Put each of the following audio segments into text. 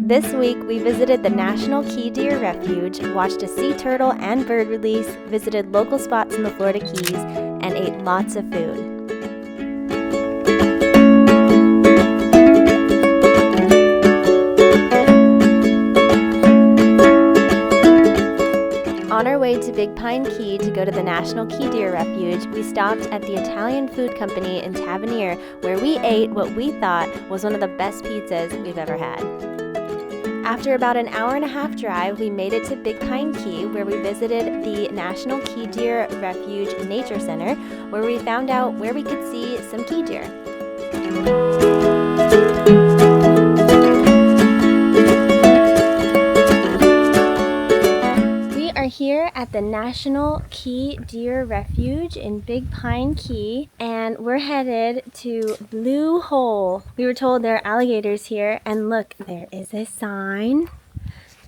This week, we visited the National Key Deer Refuge, watched a sea turtle and bird release, visited local spots in the Florida Keys, and ate lots of food. On our way to Big Pine Key to go to the National Key Deer Refuge, we stopped at the Italian food company in Tavernier, where we ate what we thought was one of the best pizzas we've ever had. After about an hour-and-a-half drive, we made it to Big Pine Key, where we visited the National Key Deer Refuge Nature Center, where we found out where we could see some key deer. Here at the National Key Deer Refuge in Big Pine Key, and we're headed to Blue Hole. We were told there are alligators here, and look, there is a sign.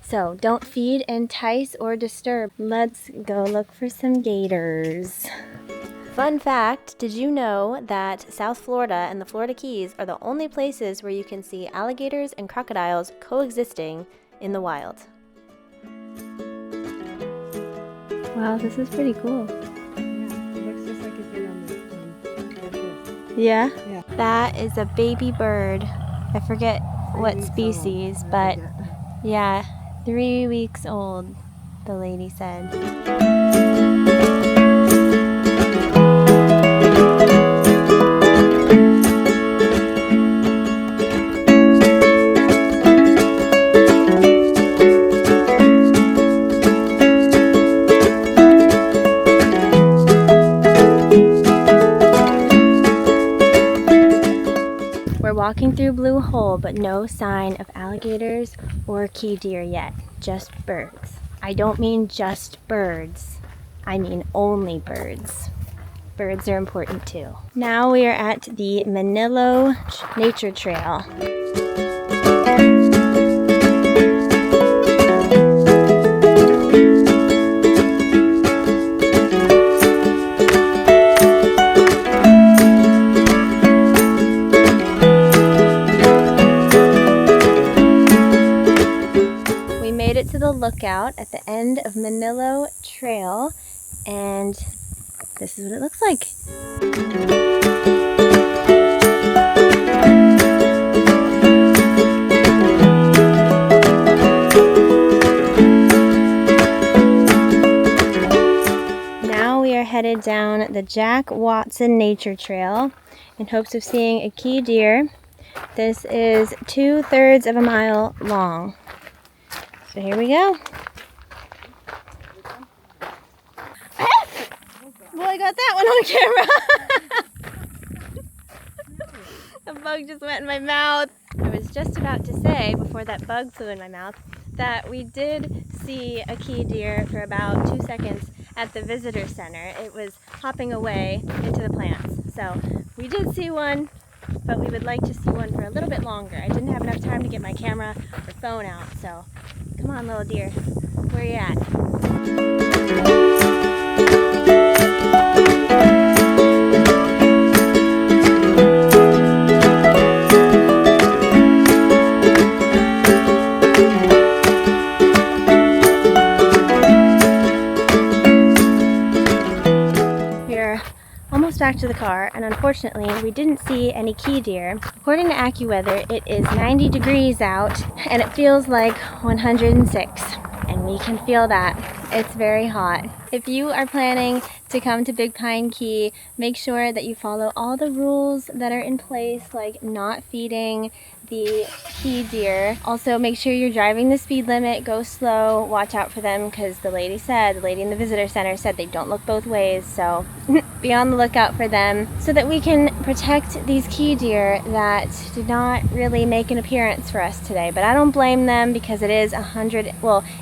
So don't feed, entice, or disturb. Let's go look for some gators. Fun fact, did you know that South Florida and the Florida Keys are the only places where you can see alligators and crocodiles coexisting in the wild? Wow, this is pretty cool. Yeah, it looks just like it's been on the Yeah? Yeah. That is a baby bird. I forget what species, but yeah, 3 weeks old, the lady said. Walking through Blue Hole, but no sign of alligators or key deer yet. Just birds. I don't mean just birds. I mean only birds. Birds are important too. Now we are at the Manillo Nature Trail. To the lookout at the end of Manillo Trail, and this is what it looks like. Now we are headed down the Jack Watson Nature Trail in hopes of seeing a key deer. This is 2/3 of a mile long. So here we go. Well, I got that one on camera. A bug just went in my mouth. I was just about to say, before that bug flew in my mouth, that we did see a key deer for about 2 seconds at the visitor center. It was hopping away into the plants. So we did see one, but we would like to see one for a little bit longer. I didn't have enough time to get my camera or phone out, so come on, little deer. Where are you at? We're almost back to the car, and unfortunately we didn't see any key deer. According to AccuWeather, it is 90 degrees out and it feels like 106, and we can feel that. It's very hot. If you are planning to come to Big Pine Key, make sure that you follow all the rules that are in place, like not feeding the key deer. Also, make sure you're driving the speed limit, go slow, watch out for them, because the lady in the visitor center said they don't look both ways, so be on the lookout for them so that we can protect these key deer that did not really make an appearance for us today. But I don't blame them, because it is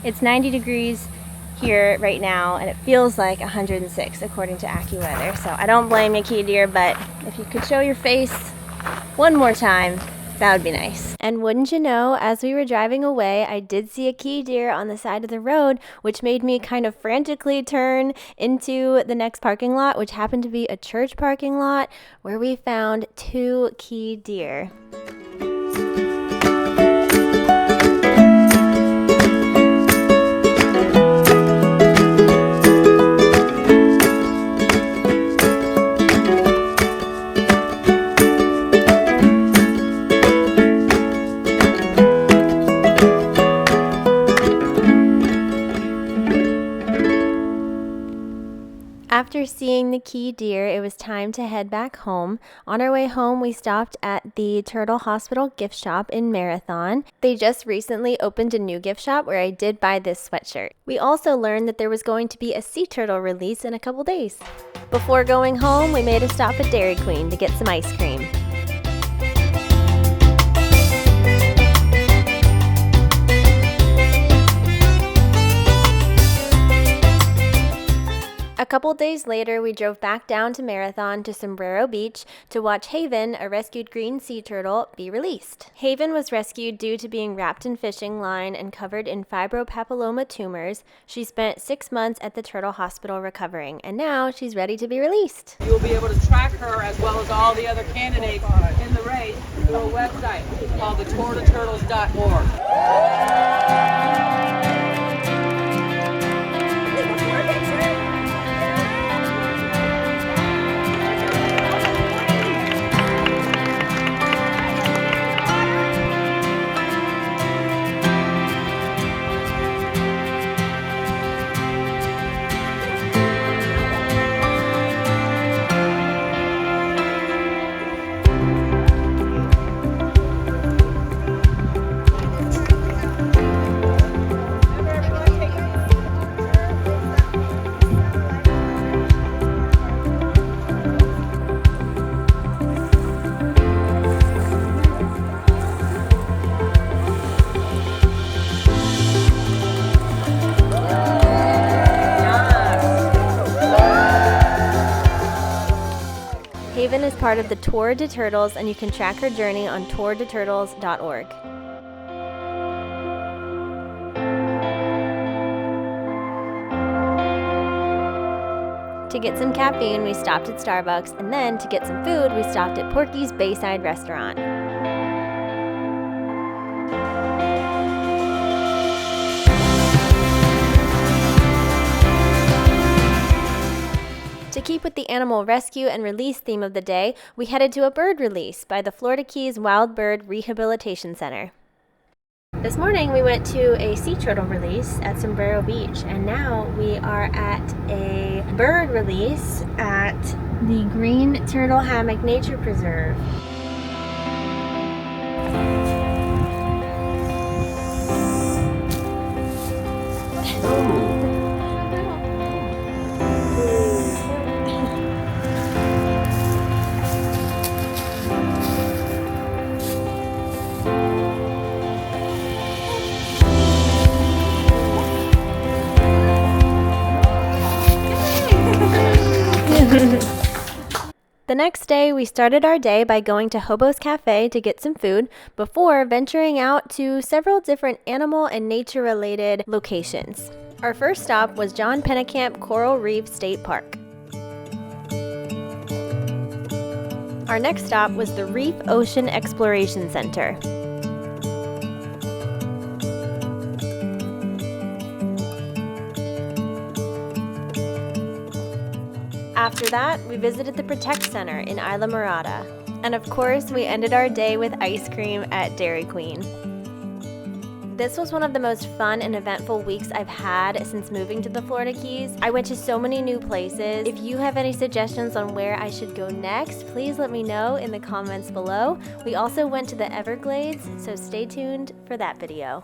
it's 90 degrees here right now, and it feels like 106 according to AccuWeather. So I don't blame you, key deer, but if you could show your face one more time, that would be nice. And wouldn't you know, as we were driving away, I did see a key deer on the side of the road, which made me kind of frantically turn into the next parking lot, which happened to be a church parking lot, where we found 2 key deer. After seeing the key deer, it was time to head back home. On our way home, we stopped at the Turtle Hospital gift shop in Marathon. They just recently opened a new gift shop where I did buy this sweatshirt. We also learned that there was going to be a sea turtle release in a couple days. Before going home, we made a stop at Dairy Queen to get some ice cream. A couple days later, we drove back down to Marathon to Sombero Beach to watch Haven, a rescued green sea turtle, be released. Haven was rescued due to being wrapped in fishing line and covered in fibropapilloma tumors. She spent 6 months at the Turtle Hospital recovering, and now she's ready to be released. You will be able to track her as well as all the other candidates in the race through a website called thetourtoturtles.org. Haven is part of the Tour de Turtles, and you can track her journey on tourdeturtles.org. To get some caffeine, we stopped at Starbucks, and then to get some food, we stopped at Porky's Bayside restaurant. To keep with the animal rescue and release theme of the day, we headed to a bird release by the Florida Keys Wild Bird Rehabilitation Center. This morning we went to a sea turtle release at Sombero Beach, and now we are at a bird release at the Green Turtle Hammock Nature Preserve. The next day, we started our day by going to Hobo's Cafe to get some food before venturing out to several different animal and nature-related locations. Our first stop was John Pennekamp Coral Reef State Park. Our next stop was the REEF Ocean Exploration Center. After that, we visited the Protect Center in Isla Morada. And of course, we ended our day with ice cream at Dairy Queen. This was one of the most fun and eventful weeks I've had since moving to the Florida Keys. I went to so many new places. If you have any suggestions on where I should go next, please let me know in the comments below. We also went to the Everglades, so stay tuned for that video.